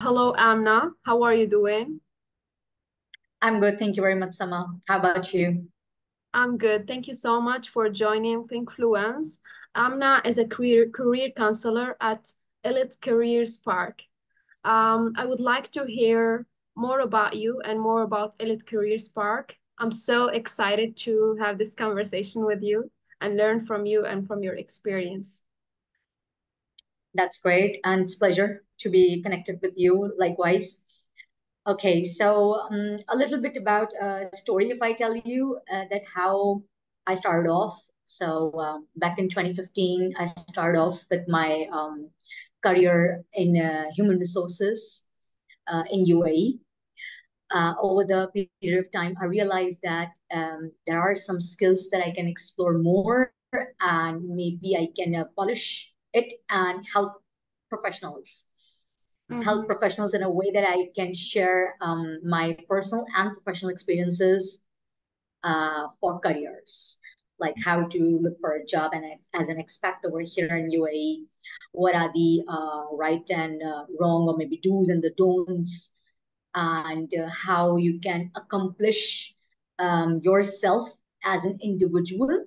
Hello, Amna. How are you doing? I'm good. Thank you very much, Sama. How about you? I'm good. Thank you so much for joining Thinkfluence. Amna is a career counselor at Elite Career Spark. I would like to hear more about you and more about Elite Career Spark. I'm so excited to have this conversation with you and learn from you and from your experience. That's great. And it's a pleasure to be connected with you likewise. Okay, so a little bit about a story if I tell you that how I started off. So back in 2015, I started off with my career in human resources in UAE. Over the period of time, I realized that there are some skills that I can explore more, and maybe I can polish it and help Mm-hmm. professionals in a way that I can share my personal and professional experiences for careers, like how to look for a job and as an expat over here in UAE, what are the right and wrong, or maybe do's and the don'ts, and how you can accomplish yourself as an individual,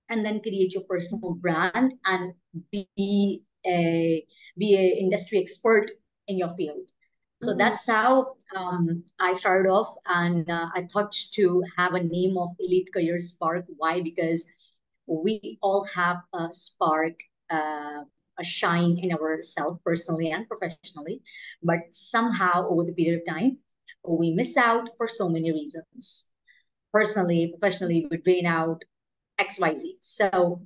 and then create your personal brand and be a be a industry expert in your field. So Mm-hmm. that's how I started off, and I thought to have a name of Elite Career Spark. Why? Because we all have a spark, a shine in ourselves, personally and professionally, but somehow over the period of time, we miss out for so many reasons. Personally, professionally, we drain out XYZ. So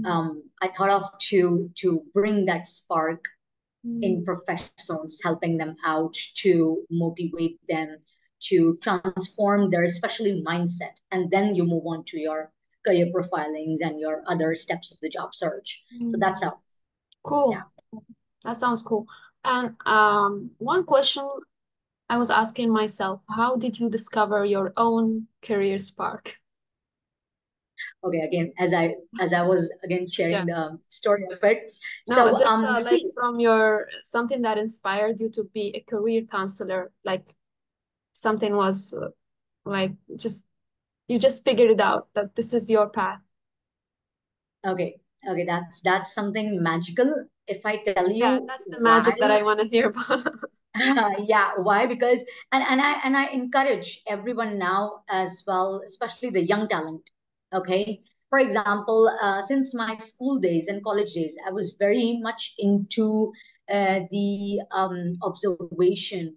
I thought of to bring that spark in Mm-hmm. professionals, helping them out to motivate them to transform their especially mindset, and then you move on to your career profilings and your other steps of the job search. So that's how. Yeah. Cool. That sounds cool. And one question I was asking myself, how did you discover your own career spark? Okay. Again, as I was again Yeah. sharing the story of it. No, So just like see. from your something that inspired you to be a career counselor, like something was like just you just figured it out that this is your path. Okay. Okay. That's something magical. If I tell Yeah, you that's the why. magic that I want to hear about. Yeah, why? Because and I encourage everyone now as well, especially the young talent. Okay, for example, since my school days and college days, I was very much into the observation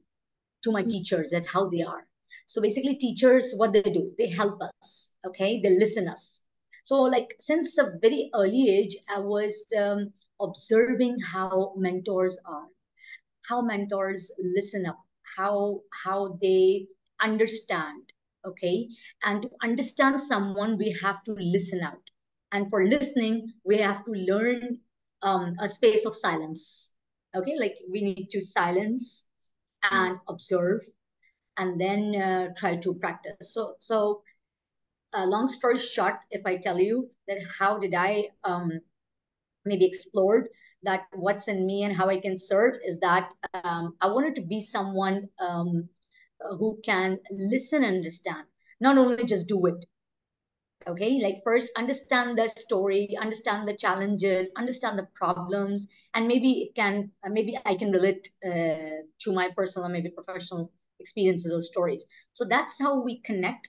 to my teachers at how they are. So basically, teachers, what they do, they help us. Okay, they listen us. So like since a very early age, I was observing how mentors listen up, how they understand. Okay, and to understand someone we have to listen out, and for listening we have to learn a space of silence. Okay, like we need to silence and observe, and then try to practice. So long story short, if I tell you that how did I maybe explored that what's in me and how I can serve, is that I wanted to be someone who can listen and understand, not only just do it. Okay, like first understand the story, understand the challenges, understand the problems, and maybe it can maybe I can relate to my personal or maybe professional experiences or stories. So that's how we connect,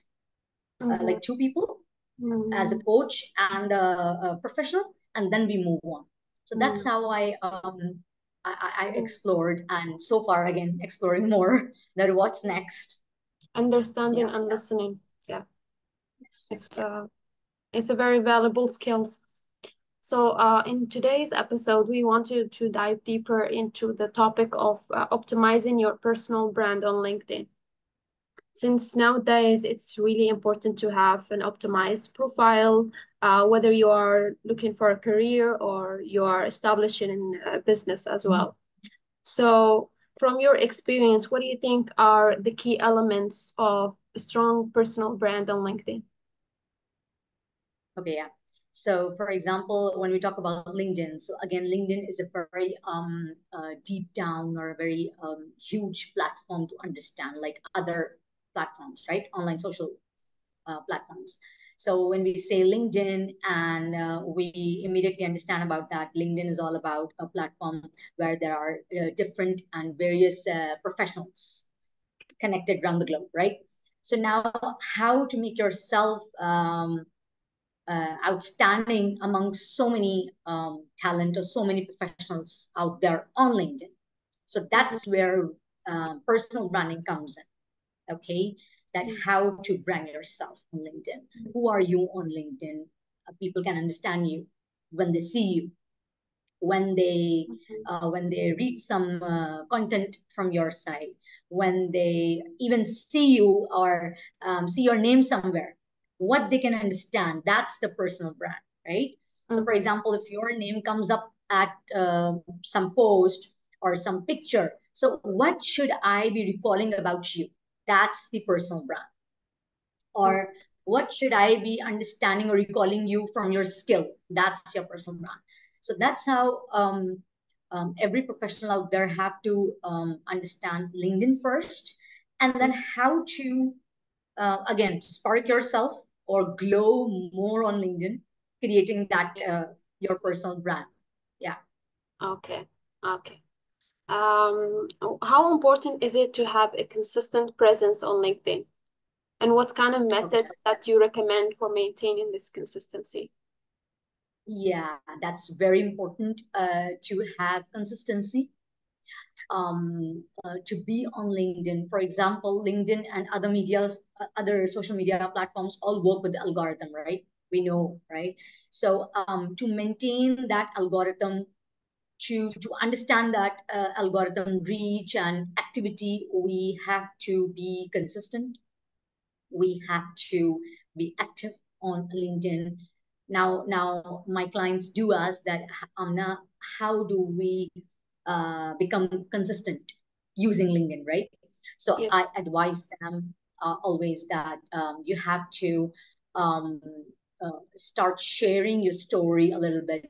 Mhm. like two people as a Mhm. coach and a professional, and then we move on. So that's Mhm. how I explored, and so far again exploring more that what's next. Understanding Yeah, and yeah, listening. Yeah, yes, it's yeah. uh it's a very valuable skills. So, in today's episode, we wanted to dive deeper into the topic of optimizing your personal brand on LinkedIn. Since nowadays it's really important to have an optimized profile, whether you are looking for a career or you are establishing a business as well. So, from your experience, what do you think are the key elements of a strong personal brand on LinkedIn? Okay, yeah. So, for example, when we talk about LinkedIn, so again, LinkedIn is a very deep down or a very huge platform to understand, like other platforms, right? Online social platforms. So when we say LinkedIn, and we immediately understand about that, LinkedIn is all about a platform where there are different and various professionals connected around the globe, right? So now, how to make yourself outstanding among so many talent or so many professionals out there on LinkedIn. So that's Mm-hmm. where personal branding comes in. Okay, that how to brand yourself on LinkedIn. Who are you on LinkedIn? People can understand you when they see you, Mm-hmm. when they read some content from your site, when they even see you or see your name somewhere, what they can understand, that's the personal brand, right? So for Mm-hmm. example, if your name comes up at some post or some picture, so what should I be recalling about you? That's the personal brand. Or what should I be understanding or recalling you from your skill? That's your personal brand. So that's how every professional out there have to understand LinkedIn first, and then how to again spark yourself or glow more on LinkedIn, creating that Yeah. your personal brand. Yeah. Okay. Okay. How important is it to have a consistent presence on LinkedIn? And what kind of Okay. methods that you recommend for maintaining this consistency? Yeah, that's very important to have consistency, to be on LinkedIn. For example, LinkedIn and other media, other social media platforms all work with the algorithm, right? We know, right? So to maintain that algorithm, to understand that algorithm reach and activity, we have to be consistent. We have to be active on LinkedIn. Now my clients do ask that, Amna, how do we become consistent using LinkedIn, right? So Yes. I advise them always that you have to um, start sharing your story a little bit.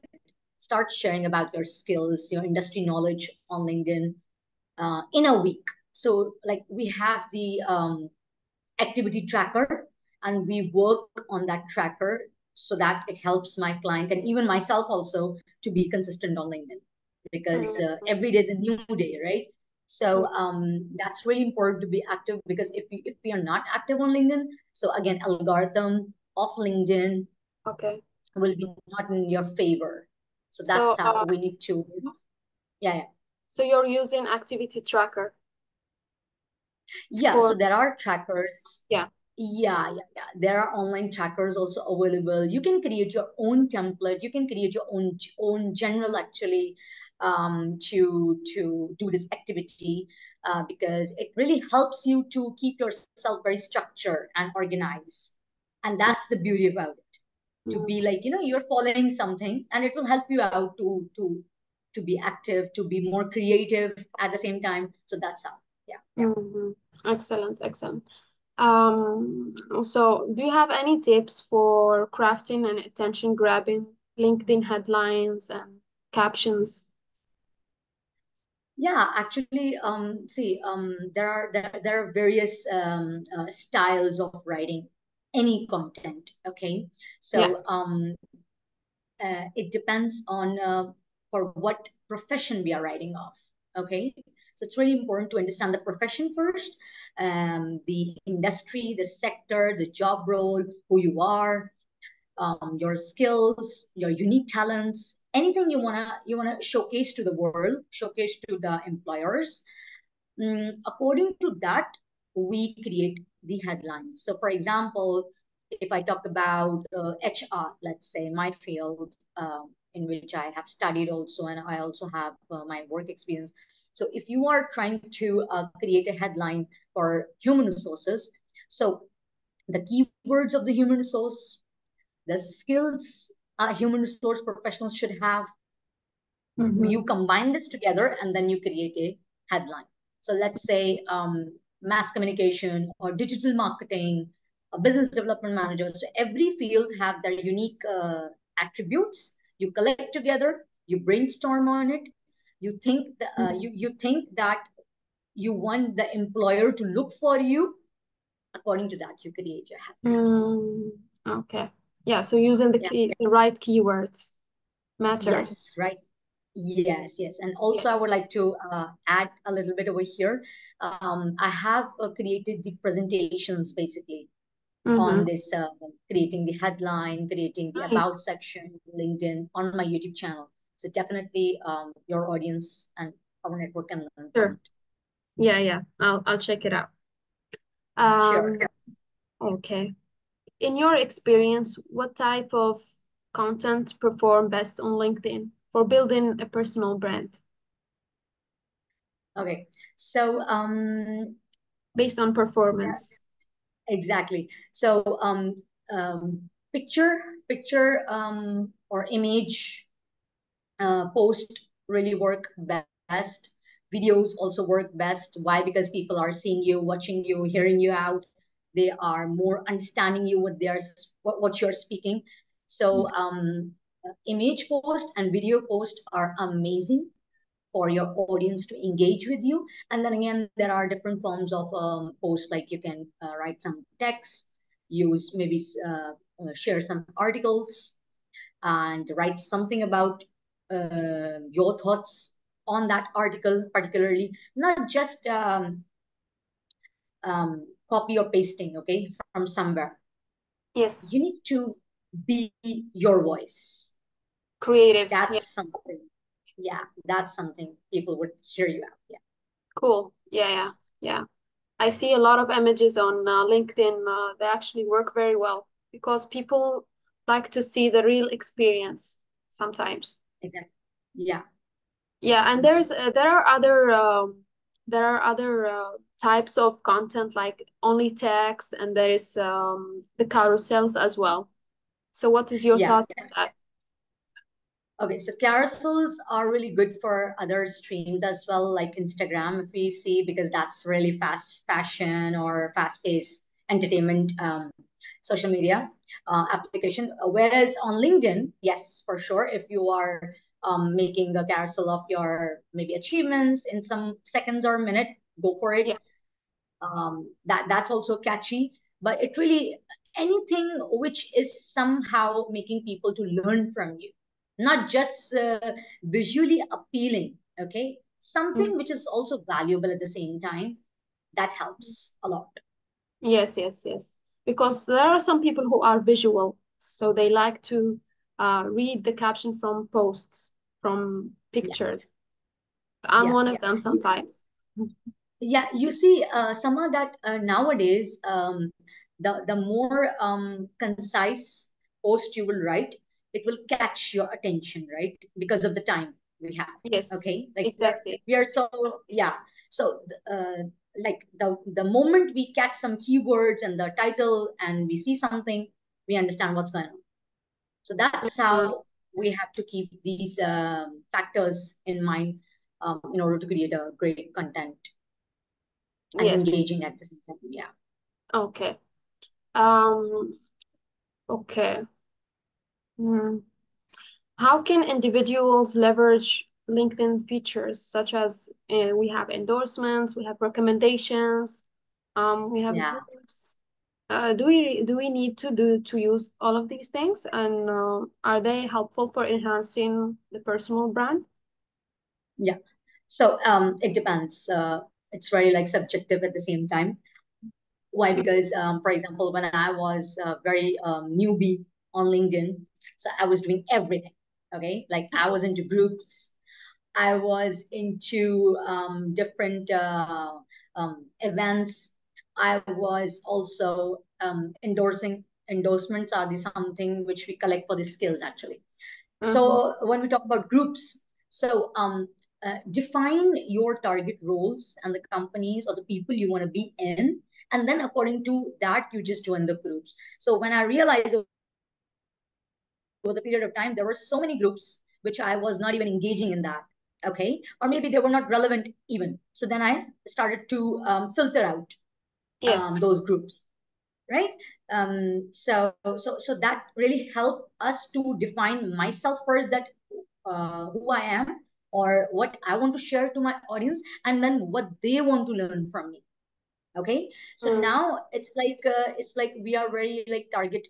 Start sharing about your skills, your industry knowledge on LinkedIn in a week. So, like, we have the activity tracker, and we work on that tracker so that it helps my client and even myself also to be consistent on LinkedIn, because Mm-hmm. every day is a new day, right? So that's really important to be active, because if we are not active on LinkedIn, so again, algorithm of LinkedIn Okay. will be not in your favor. So that's So, how we need to, yeah, yeah. so you're using activity tracker Yeah, for, so there are trackers. yeah. Yeah, yeah, yeah. There are online trackers also available. You can create your own template. You can create your own general, actually, to do this activity, because it really helps you to keep yourself very structured and organized. And that's the beauty about it. To be Mm-hmm. like, you're following something, and it will help you out to be active, to be more creative at the same time. So that's how. Yeah, yeah. Mm-hmm. Excellent, excellent. So do you have any tips for crafting and attention grabbing LinkedIn headlines and captions? Yeah, actually, see, there are various styles of writing any content. Okay, so Yes. it depends on for what profession we are writing off. Okay, so it's really important to understand the profession first, the industry, the sector, the job role, who you are, your skills, your unique talents, anything you wanna showcase to the world, showcase to the employers. According to that, we create the headlines. So, for example, if I talk about HR, let's say my field, in which I have studied also, and I also have my work experience. So, if you are trying to create a headline for human resources, so the keywords of the human resource, the skills a human resource professional should have, Mm-hmm. you combine this together and then you create a headline. So let's say mass communication or digital marketing, a business development manager. So every field have their unique attributes, you collect together, you brainstorm on it, you think you think that you want the employer to look for you. According to that, you create your headline. Mm, okay. Yeah, so using Yeah. the right keywords matters. Yes, right. Yes, yes. And Yeah. also, I would like to add a little bit over here. I have created the presentations basically on Mm-hmm. this, creating the headline, creating the Nice. about section, LinkedIn, on my YouTube channel. So definitely, your audience and our network can learn from Sure. it. Yeah, yeah. I'll check it out. Sure. Um, okay. In your experience, what type of content perform best on LinkedIn for building a personal brand Okay. So, based on performance? exactly. So, picture, or image post really work best. Videos also work best. Why? Because people are seeing you, watching you, hearing you out. They are more understanding you what you're speaking. So, image post and video post are amazing for your audience to engage with you. And then again, there are different forms of posts, like you can write some text, use maybe share some articles, and write something about your thoughts on that article, particularly, not just copy or pasting, okay, from somewhere. You Yes, need to be your voice. creative. Yeah, That's something. Yeah, that's something people would hear you out. Yeah, cool. Yeah, yeah, yeah. I see a lot of images on LinkedIn. They actually work very well because people like to see the real experience sometimes. exactly. Yeah, Yeah, and absolutely. there are other types of content like only text, and there is the carousels as well. So what is your Yeah. thoughts on that? Okay, so carousels are really good for other streams as well, like Instagram, if we see, because that's really fast fashion or fast-paced entertainment, social media application. Whereas on LinkedIn, yes, for sure, if you are making a carousel of your maybe achievements in some seconds or a minute, go for it. Yeah. That's also catchy, but it really, anything which is somehow making people to learn from you, not just visually appealing, okay, Mhm. something which is also valuable at the same time, that helps a lot. Yes, yes, yes. Because there are some people who are visual, so they like to read the caption from posts, from Yeah, pictures. I'm yeah. one of them sometimes. Yeah, you see, Sama, that nowadays, the more concise post you will write, it will catch your attention, right? Because of the time we have. Yes, Okay, like exactly. we are so, yeah. So like the moment we catch some keywords and the title, and we see something, we understand what's going on. So that's Mhm. how we have to keep these factors in mind, in order to create a great content and Yes. engaging at the same time. Yeah. Okay. Um, okay. Hmm. How can individuals leverage LinkedIn features such as we have endorsements, we have recommendations, we have Yeah. groups. Do we need to use all of these things, and are they helpful for enhancing the personal brand? Yeah. So it depends. It's very like subjective at the same time. Why? Because for example, when I was very newbie on LinkedIn, so I was doing everything. Okay, like I was into groups, I was into different events. I was also endorsing. Endorsements are the something which we collect for the skills actually. Mm-hmm. So when we talk about groups, so define your target roles and the companies or the people you want to be in, and then according to that, you just join the groups. So when I realized over the period of time, there were so many groups which I was not even engaging in that. Okay, or maybe they were not relevant even. So then I started to filter out those Yes. groups, right? right? So that really helped us to define myself first, that who I am or what I want to share to my audience, and then what they want to learn from me. Okay, so Mm, now it's like we are very like target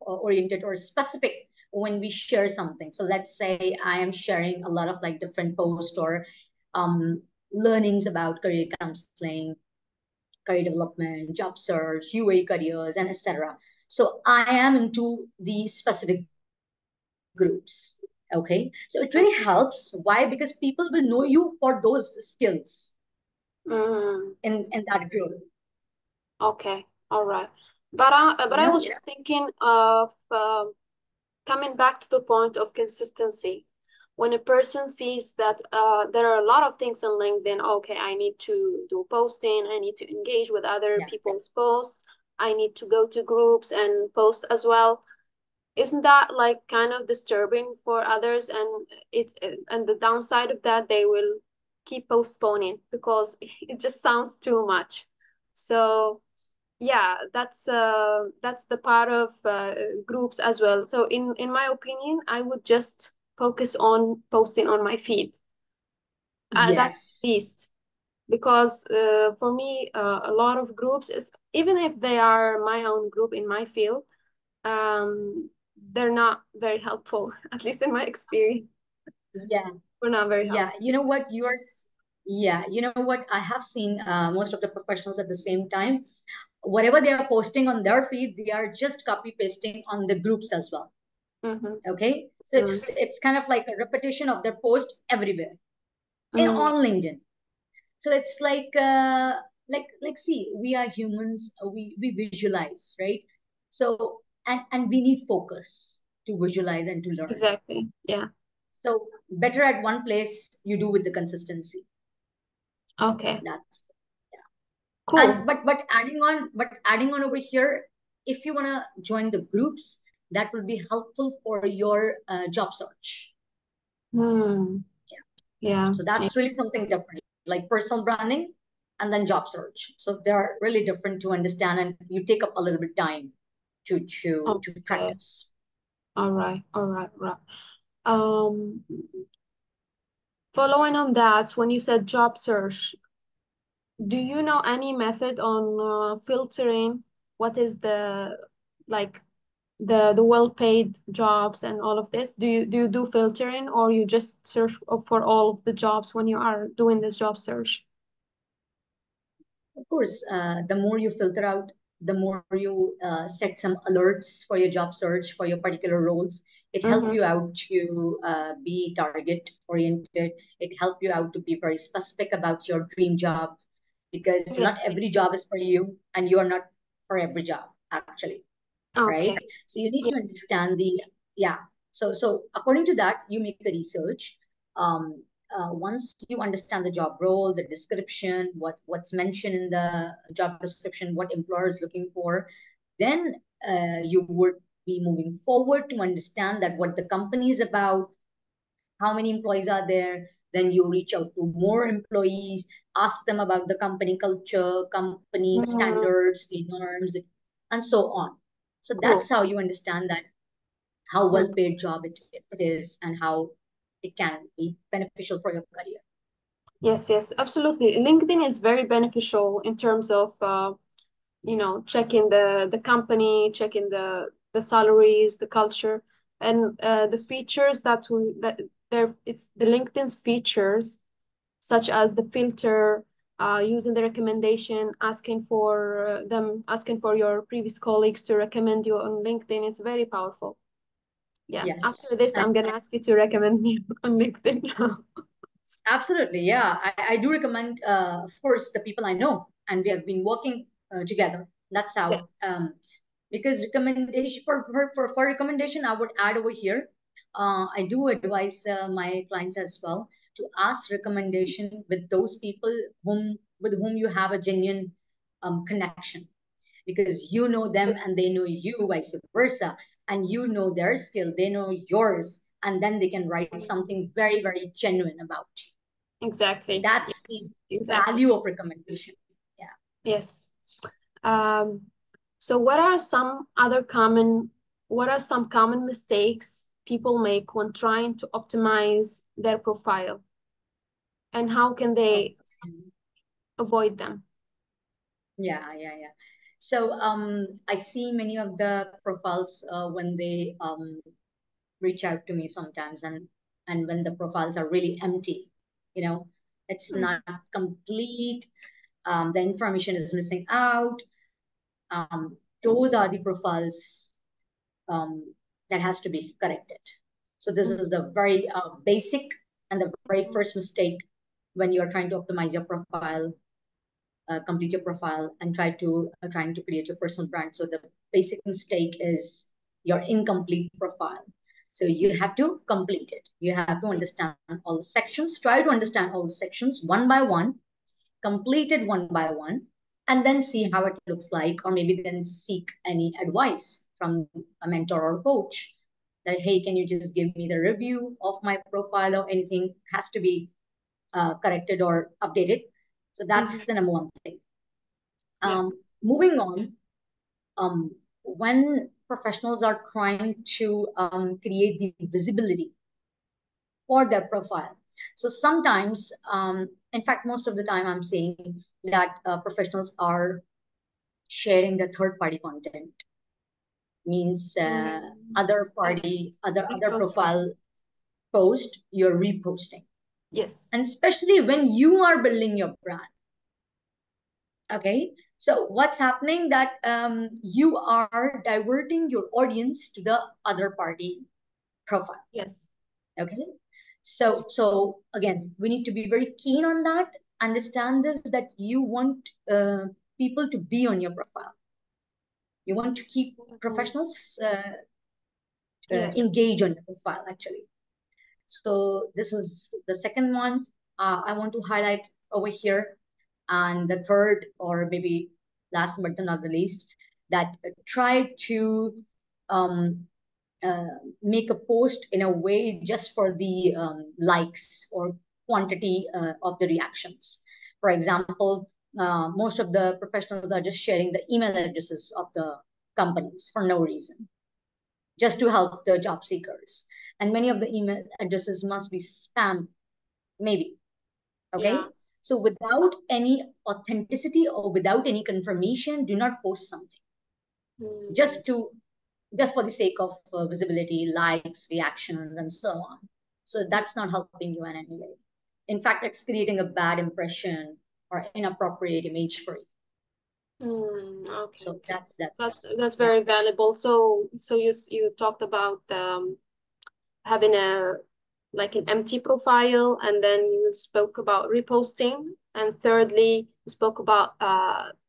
oriented or specific when we share something. So let's say I am sharing a lot of like different posts or um learnings about career counseling, career development, job search, UA careers, and etc. So I am into the specific groups. Okay, so it really helps. Why? Because people will know you for those skills mm, in that group. okay, all right. But I Yeah. was just thinking of coming back to the point of consistency. When a person sees that there are a lot of things on LinkedIn, okay, I need to do posting, I need to engage with other Yeah. people's posts, I need to go to groups and post as well. Isn't that like kind of disturbing for others? And and the downside of that, they will keep postponing because it just sounds too much. So yeah, that's the part of groups as well. So in my opinion, I would just focus on posting on my feed. That's Yes. least because for me, a lot of groups is even if they are my own group in my field, they're not very helpful. At least in my experience, Yeah. we're not very Yeah. helpful. You know what? Yeah. You know what? I have seen most of the professionals at the same time. Whatever they are posting on their feed, they are just copy pasting on the groups as well. Mm-hmm. Okay. So it's kind of like a repetition of their post everywhere Mm-hmm. on LinkedIn. So it's like see, we are humans. We visualize, right? So and we need focus to visualize and to learn. Exactly. Yeah. So better at one place you do with the consistency. Okay. That's yeah. And Cool. but adding on over here, if you wanna join the groups, that will be helpful for your job search. Hmm. Yeah. Yeah. So Yeah. that's really something different, like personal branding and then job search. So they're really different to understand, and you take up a little bit time to Okay. practice. All right. All right. Right. Um, Following on that, when you said job search, do you know any method on filtering what is the like the well-paid jobs and all of this? Do you do filtering or you just search for all of the jobs when you are doing this job search? Of course, the more you filter out, the more you set some alerts for your job search for your particular roles. It help Mm-hmm. you out to be target oriented. It help you out to be very specific about your dream job, because Yeah. not every job is for you, and you are not for every job actually, right? Okay. So you need Yeah. to understand the yeah. So according to that, you make a research. Once you understand the job role, the description, what's mentioned in the job description, what employer is looking for, then you would be moving forward to understand that what the company is about, how many employees are there. Then you reach out to more employees, ask them about the company culture, company Mm, standards, the norms, and so on. So cool. that's how you understand that how well Mm. paid job it is, and how it can be beneficial for your career. Yes, yes, absolutely. LinkedIn is very beneficial in terms of checking the company, checking the salaries, the culture, and the Yes. features that there it's the LinkedIn's features such as the filter, using the recommendation, asking for your previous colleagues to recommend you on LinkedIn. It's very powerful. Yeah. After Yes. this, And I'm gonna ask you to recommend me on LinkedIn. absolutely, yeah. I do recommend, of course, the people I know, and we have been working together. That's Yeah. how. Because recommendation for recommendation, I would add over here. I do advise my clients as well to ask recommendation with those people with whom you have a genuine connection, because you know them and they know you, vice versa, and you know their skill, they know yours, and then they can write something very, very genuine about you. So Exactly. that's Yes. the Exactly. value of recommendation. Yeah. Yes. Um, So what are some common mistakes people make when trying to optimize their profile, and how can they Okay. avoid them? Yeah. So I see many of the profiles when they reach out to me sometimes, and when the profiles are really empty, you know, it's not Mhm. complete. The information is missing out. Those are the profiles um, that has to be corrected. So this is the very basic and the very Mhm. first mistake when you are trying to optimize your profile, complete your profile, and trying to create your personal brand. So the basic mistake is your incomplete profile. So you have to complete it. You have to understand all the sections. Try to understand all the sections one by one, complete it one by one, and then see how it looks like, or maybe then seek any advice from a mentor or coach that, hey, can you just give me the review of my profile, or anything has to be corrected or updated. So that's Mhm. the number one thing. Yeah. Moving on, when professionals are trying to create the visibility for their profile. So sometimes, in fact, most of the time, I'm saying that professionals are sharing the third party content, means Mm. other Uh, party, other Reposting. profile post, you're reposting. Yes. And especially when you are building your brand. Okay. So what's happening that you are diverting your audience to the other party profile. Yes. Okay. So again, we need to be very keen on that. Understand this, that you want people to be on your profile. You want to keep Mhm. professionals Yeah. engage on your profile, actually. So this is the second one I want to highlight over here. And the third, or maybe last but not the least, that try to um, make a post in a way just for the likes or quantity of the reactions. For example, most of the professionals are just sharing the email addresses of the companies for no reason, just to help the job seekers. And many of the email addresses must be spam, maybe. Yeah. Okay. So without any authenticity or without any confirmation, do not post something Mm. just to just for the sake of visibility, likes, reactions, and so on. So that's not helping you in any way. In fact, it's creating a bad impression or inappropriate image for you. Okay. So Okay. that's That's yeah. very valuable. So you talked about having a like an empty profile, and then you spoke about reposting, and thirdly you spoke about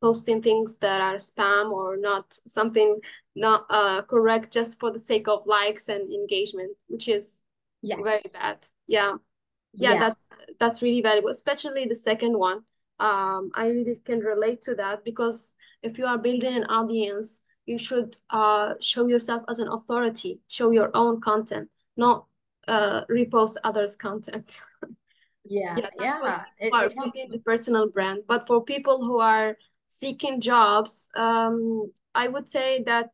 posting things that are spam or not something not correct just for the sake of likes and engagement, which is very Yes. bad. Yeah. Yeah, Yeah. that's really valuable, especially the second one. I really can relate to that because if you are building an audience, you should show yourself as an authority, show your own content, not repost others' content. Yeah. Yeah, that's for the Yeah. people who are It won't. building the personal brand. But for people who are seeking jobs, I would say that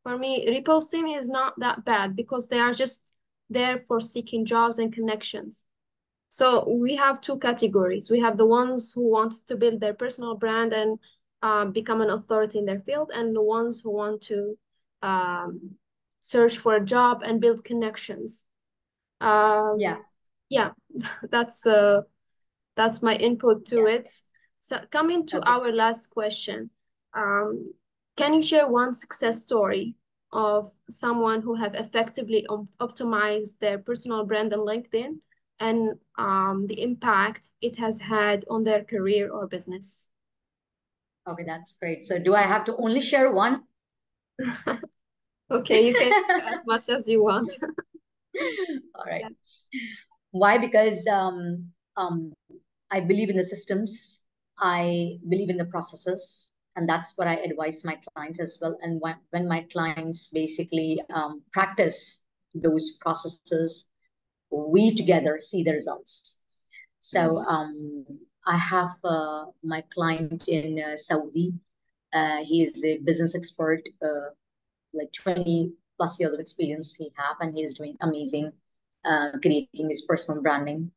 for me, reposting is not that bad because they are just there for seeking jobs and connections. So we have two categories. We have the ones who want to build their personal brand and become an authority in their field, and the ones who want to um, search for a job and build connections. Yeah. Um, yeah, that's that's my input to Yeah. it. So coming to Okay. our last question, um, can you share one success story of someone who have effectively optimized their personal brand on LinkedIn and the impact it has had on their career or business? Okay. That's great. So do I have to only share one? Okay, you can share as much as you want. All right. Yeah. Why? Because I believe in the systems, I believe in the processes, and that's what I advise my clients as well. And when my clients basically practice those processes, we together see the results. So Yes. I have my client in Saudi. He is a business expert, like 20 plus years of experience he have, and he is doing amazing, creating his personal branding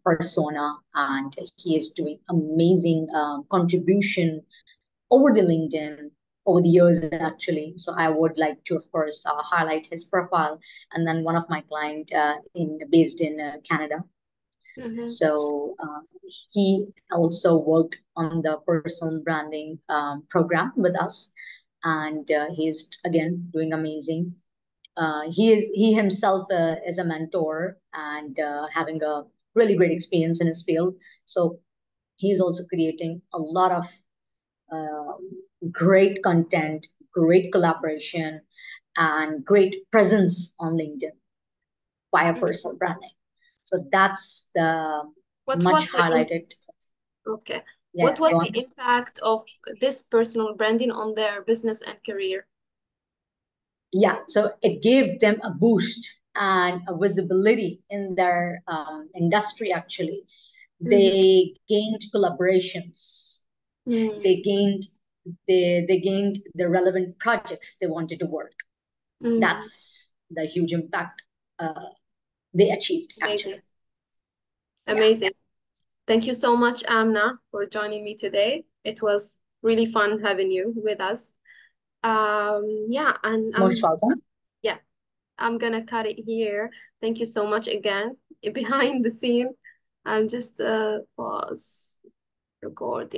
persona, and he is doing amazing contribution over the LinkedIn over the years actually. So I would like to, of course, highlight his profile. And then one of my client in based in Canada. Mm-hmm. So he also worked on the personal branding program with us, and he's again doing amazing. He himself is a mentor and having a really great experience in his field. So he's also creating a lot of uh, great content, great collaboration, and great presence on LinkedIn via Mm-hmm. personal branding. So that's the What much was the highlighted. okay? Yeah, What was go the on. impact of this personal branding on their business and career? Yeah, so it gave them a boost and a visibility in their industry actually. Mm-hmm. They gained collaborations. They gained they gained the relevant projects they wanted to work. Mm-hmm. That's the huge impact they achieved Amazing. actually. Yeah, Amazing. Thank you so much, Amna, for joining me today. It was really fun having you with us. Yeah, and most welcome. yeah, I'm gonna cut it here. Thank you so much again. Behind the scene, I'm just pause recording.